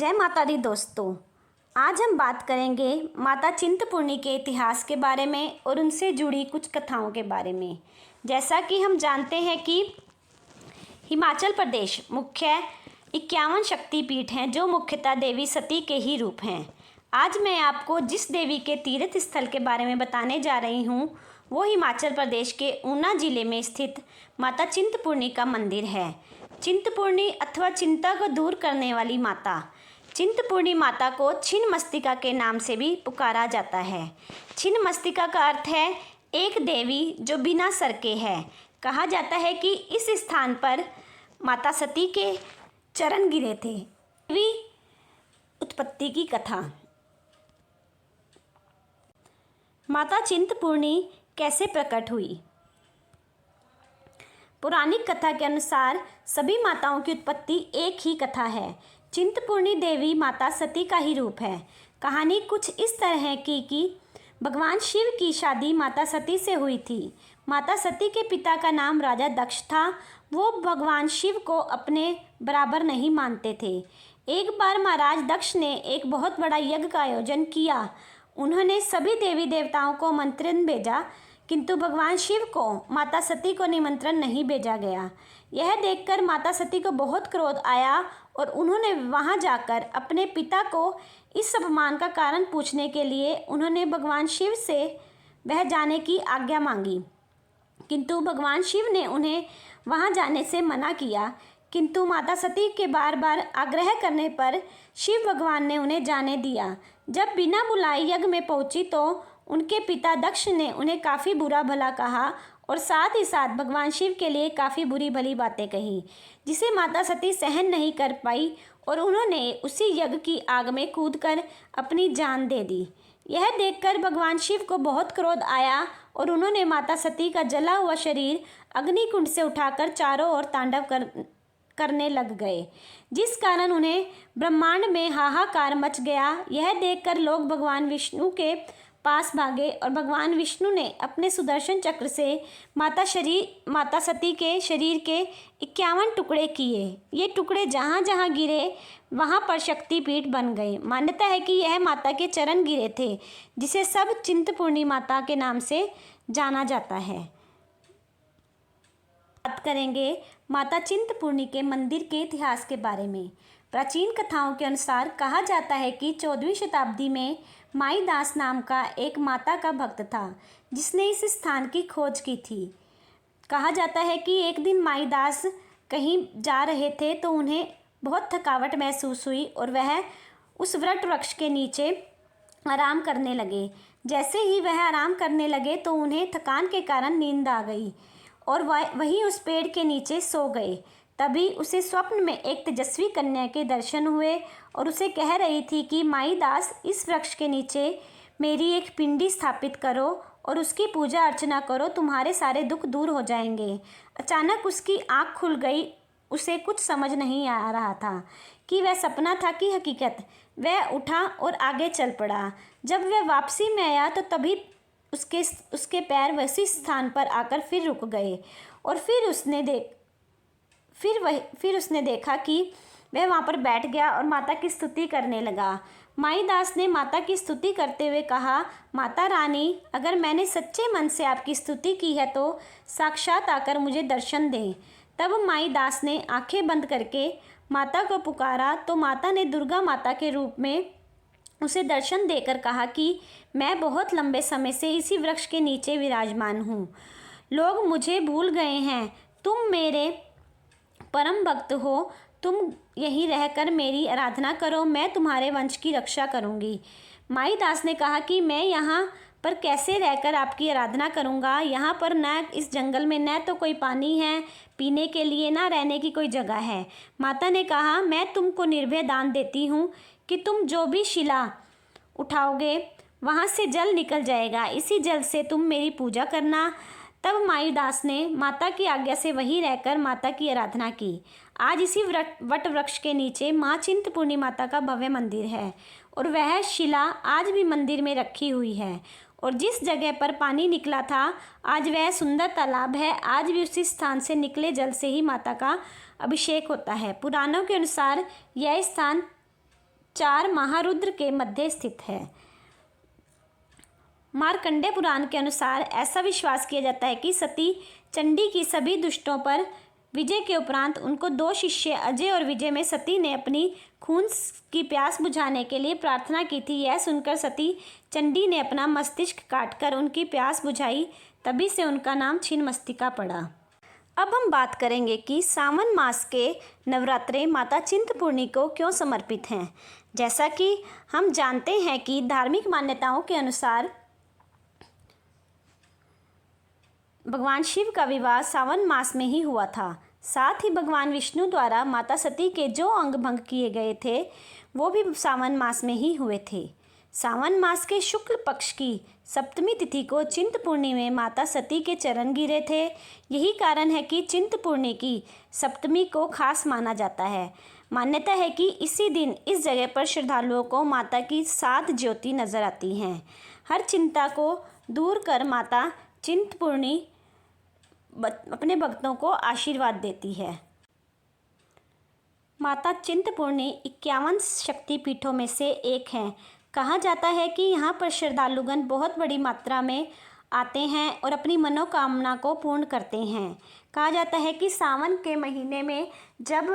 जय माता दी दोस्तों। आज हम बात करेंगे माता चिंतपूर्णी के इतिहास के बारे में और उनसे जुड़ी कुछ कथाओं के बारे में। जैसा कि हम जानते हैं कि हिमाचल प्रदेश मुख्य 51 शक्तिपीठ हैं जो मुख्यतः देवी सती के ही रूप हैं। आज मैं आपको जिस देवी के तीर्थ स्थल के बारे में बताने जा रही हूँ वो हिमाचल प्रदेश के ऊना जिले में स्थित माता चिंतपूर्णी का मंदिर है। चिंतपूर्णी अथवा चिंता को दूर करने वाली माता। चिंतपूर्णी माता को छिन्नमस्तिका के नाम से भी पुकारा जाता है। छिन्नमस्तिका का अर्थ है एक देवी जो बिना सर के है। कहा जाता है कि इस स्थान पर माता सती के चरण गिरे थे। देवी उत्पत्ति की कथा। माता चिंतपूर्णी कैसे प्रकट हुई? पौराणिक कथा के अनुसार सभी माताओं की उत्पत्ति एक ही कथा है। चिंतपूर्णी देवी माता सती का ही रूप है। कहानी कुछ इस तरह है कि भगवान शिव की शादी माता सती से हुई थी। माता सती के पिता का नाम राजा दक्ष था। वो भगवान शिव को अपने बराबर नहीं मानते थे। एक बार महाराज दक्ष ने एक बहुत बड़ा यज्ञ का आयोजन किया। उन्होंने सभी देवी देवताओं को आमंत्रण भेजा, किंतु भगवान शिव को माता सती को निमंत्रण नहीं भेजा गया। यह देखकर माता सती को बहुत क्रोध आया और उन्होंने वहां जाकर अपने पिता को इस अपमान का कारण पूछने के लिए उन्होंने भगवान शिव से वह जाने की आज्ञा मांगी, किंतु भगवान शिव ने उन्हें वहां जाने से मना किया। किंतु माता सती के बार बार आग्रह करने पर शिव भगवान ने उन्हें जाने दिया। जब बिना बुलाए यज्ञ में पहुंची तो उनके पिता दक्ष ने उन्हें काफ़ी बुरा भला कहा और साथ ही साथ भगवान शिव के लिए काफ़ी बुरी भली बातें कही, जिसे माता सती सहन नहीं कर पाई और उन्होंने उसी यज्ञ की आग में कूदकर अपनी जान दे दी। यह देखकर भगवान शिव को बहुत क्रोध आया और उन्होंने माता सती का जला हुआ शरीर अग्निकुंड से उठाकर चारों ओर तांडव करने लग गए, जिस कारण उन्हें ब्रह्मांड में हाहाकार मच गया। यह देखकर लोग भगवान विष्णु के पास भागे और भगवान विष्णु ने अपने सुदर्शन चक्र से माता सती के शरीर के 51 टुकड़े किए। ये टुकड़े जहाँ जहाँ गिरे वहाँ पर शक्तिपीठ बन गए। मान्यता है कि यह माता के चरण गिरे थे, जिसे सब चिंतपूर्णी माता के नाम से जाना जाता है। बात करेंगे माता चिंतपूर्णी के मंदिर के इतिहास के बारे में। प्राचीन कथाओं के अनुसार कहा जाता है कि 14वीं शताब्दी में माई दास नाम का एक माता का भक्त था, जिसने इस स्थान की खोज की थी। कहा जाता है कि एक दिन माई दास कहीं जा रहे थे तो उन्हें बहुत थकावट महसूस हुई और वह उस वट वृक्ष के नीचे आराम करने लगे। जैसे ही वह आराम करने लगे तो उन्हें थकान के कारण नींद आ गई और वहीं उस पेड़ के नीचे सो गए। तभी उसे स्वप्न में एक तेजस्वी कन्या के दर्शन हुए और उसे कह रही थी कि माई दास, इस वृक्ष के नीचे मेरी एक पिंडी स्थापित करो और उसकी पूजा अर्चना करो, तुम्हारे सारे दुख दूर हो जाएंगे। अचानक उसकी आँख खुल गई। उसे कुछ समझ नहीं आ रहा था कि वह सपना था कि हकीकत। वह उठा और आगे चल पड़ा। जब वह वापसी में आया तो तभी उसके पैर वैसी स्थान पर आकर फिर रुक गए और फिर उसने देखा कि वह वहाँ पर बैठ गया और माता की स्तुति करने लगा। माई दास ने माता की स्तुति करते हुए कहा, माता रानी, अगर मैंने सच्चे मन से आपकी स्तुति की है तो साक्षात आकर मुझे दर्शन दें। तब माई दास ने आंखें बंद करके माता को पुकारा तो माता ने दुर्गा माता के रूप में उसे दर्शन देकर कहा कि मैं बहुत लंबे समय से इसी वृक्ष के नीचे विराजमान हूँ। लोग मुझे भूल गए हैं। तुम मेरे परम भक्त हो। तुम यहीं रहकर मेरी आराधना करो, मैं तुम्हारे वंश की रक्षा करूंगी। माई दास ने कहा कि मैं यहाँ पर कैसे रहकर आपकी आराधना करूँगा। यहाँ पर न इस जंगल में न तो कोई पानी है पीने के लिए, ना रहने की कोई जगह है। माता ने कहा, मैं तुमको निर्भय दान देती हूँ कि तुम जो भी शिला उठाओगे वहाँ से जल निकल जाएगा। इसी जल से तुम मेरी पूजा करना। तब माई दास ने माता की आज्ञा से वहीं रहकर माता की आराधना की। आज इसी वट वृक्ष के नीचे माँ चिंतपूर्णी माता का भव्य मंदिर है और वह शिला आज भी मंदिर में रखी हुई है। और जिस जगह पर पानी निकला था आज वह सुंदर तालाब है। आज भी उसी स्थान से निकले जल से ही माता का अभिषेक होता है। पुराणों के अनुसार यह स्थान 4 महारुद्र के मध्य स्थित है। मार्कंडेय पुराण के अनुसार ऐसा विश्वास किया जाता है कि सती चंडी की सभी दुष्टों पर विजय के उपरांत उनको 2 शिष्य अजय और विजय में सती ने अपनी खून की प्यास बुझाने के लिए प्रार्थना की थी। यह सुनकर सती चंडी ने अपना मस्तिष्क काटकर उनकी प्यास बुझाई, तभी से उनका नाम छिन्नमस्तिका पड़ा। अब हम बात करेंगे कि सावन मास के नवरात्रे माता चिंतपूर्णी को क्यों समर्पित हैं। जैसा कि हम जानते हैं कि धार्मिक मान्यताओं के अनुसार भगवान शिव का विवाह सावन मास में ही हुआ था। साथ ही भगवान विष्णु द्वारा माता सती के जो अंग भंग किए गए थे वो भी सावन मास में ही हुए थे। सावन मास के शुक्ल पक्ष की सप्तमी तिथि को चिंतपूर्णी में माता सती के चरण गिरे थे। यही कारण है कि चिंतपूर्णी की सप्तमी को खास माना जाता है। मान्यता है कि इसी दिन इस जगह पर श्रद्धालुओं को माता की 7 ज्योति नजर आती हैं। हर चिंता को दूर कर माता चिंतपूर्णी अपने भक्तों को आशीर्वाद देती है। माता चिंतपूर्णी 51 शक्तिपीठों में से एक हैं। कहा जाता है कि यहाँ पर श्रद्धालुगण बहुत बड़ी मात्रा में आते हैं और अपनी मनोकामना को पूर्ण करते हैं। कहा जाता है कि सावन के महीने में जब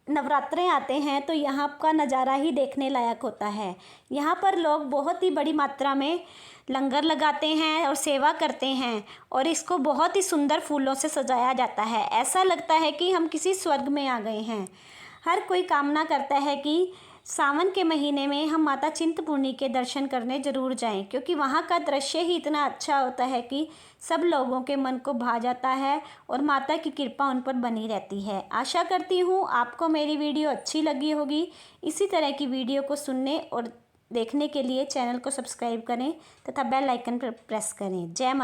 नवरात्रे आते हैं तो यहाँ का नज़ारा ही देखने लायक होता है। यहाँ पर लोग बहुत ही बड़ी मात्रा में लंगर लगाते हैं और सेवा करते हैं और इसको बहुत ही सुंदर फूलों से सजाया जाता है। ऐसा लगता है कि हम किसी स्वर्ग में आ गए हैं। हर कोई कामना करता है कि सावन के महीने में हम माता चिंतपूर्णी के दर्शन करने ज़रूर जाएं, क्योंकि वहाँ का दृश्य ही इतना अच्छा होता है कि सब लोगों के मन को भा जाता है और माता की कृपा उन पर बनी रहती है। आशा करती हूँ आपको मेरी वीडियो अच्छी लगी होगी। इसी तरह की वीडियो को सुनने और देखने के लिए चैनल को सब्सक्राइब करें तथा बेल आइकन पर प्रेस करें। जय माता।